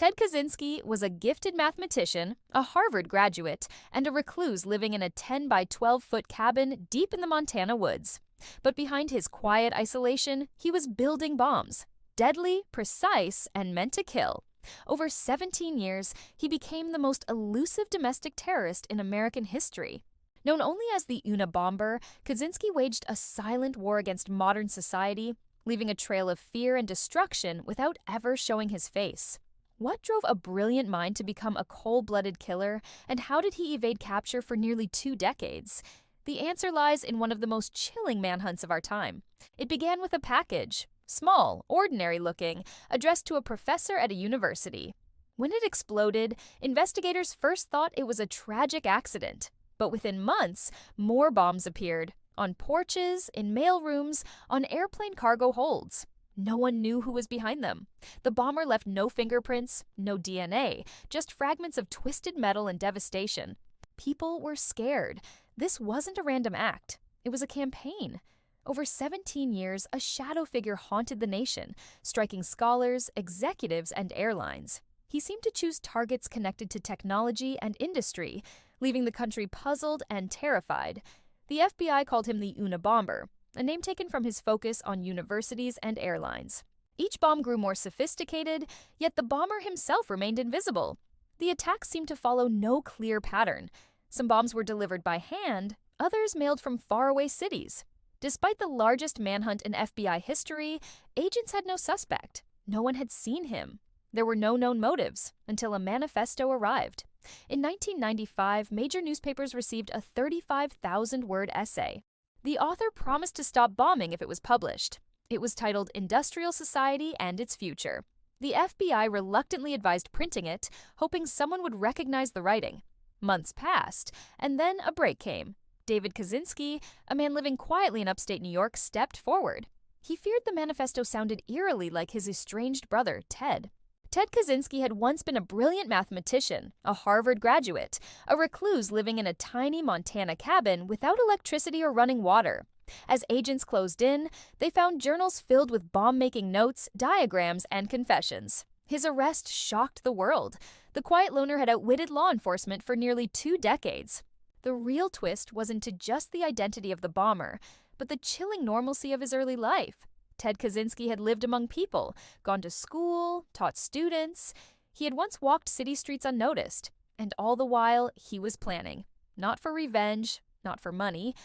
Ted Kaczynski was a gifted mathematician, a Harvard graduate, and a recluse living in a 10 by 12-foot cabin deep in the Montana woods. But behind his quiet isolation, he was building bombs. Deadly, precise, and meant to kill. Over 17 years, he became the most elusive domestic terrorist in American history. Known only as the Unabomber, Kaczynski waged a silent war against modern society, leaving a trail of fear and destruction without ever showing his face. What drove a brilliant mind to become a cold-blooded killer, and how did he evade capture for nearly 2 decades? The answer lies in one of the most chilling manhunts of our time. It began with a package, small, ordinary-looking, addressed to a professor at a university. When it exploded, investigators first thought it was a tragic accident. But within months, more bombs appeared, on porches, in mailrooms, on airplane cargo holds. No one knew who was behind them. The bomber left no fingerprints, no DNA, just fragments of twisted metal and devastation. People were scared. This wasn't a random act. It was a campaign. Over 17 years, a shadow figure haunted the nation, striking scholars, executives, and airlines. He seemed to choose targets connected to technology and industry, leaving the country puzzled and terrified. The FBI called him the Unabomber, a name taken from his focus on universities and airlines. Each bomb grew more sophisticated, yet the bomber himself remained invisible. The attacks seemed to follow no clear pattern. Some bombs were delivered by hand, others mailed from faraway cities. Despite the largest manhunt in FBI history, agents had no suspect. No one had seen him. There were no known motives until a manifesto arrived. In 1995, major newspapers received a 35,000-word essay. The author promised to stop bombing if it was published. It was titled Industrial Society and Its Future. The FBI reluctantly advised printing it, hoping someone would recognize the writing. Months passed, and then a break came. David Kaczynski, a man living quietly in upstate New York, stepped forward. He feared the manifesto sounded eerily like his estranged brother, Ted. Ted Kaczynski had once been a brilliant mathematician, a Harvard graduate, a recluse living in a tiny Montana cabin without electricity or running water. As agents closed in, they found journals filled with bomb-making notes, diagrams, and confessions. His arrest shocked the world. The quiet loner had outwitted law enforcement for nearly 2 decades. The real twist wasn't to just the identity of the bomber, but the chilling normalcy of his early life. Ted Kaczynski had lived among people, gone to school, taught students. He had once walked city streets unnoticed, and all the while he was planning. Not for revenge, not for money,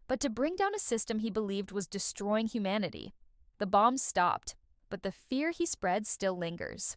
but to bring down a system he believed was destroying humanity. The bombs stopped, but the fear he spread still lingers.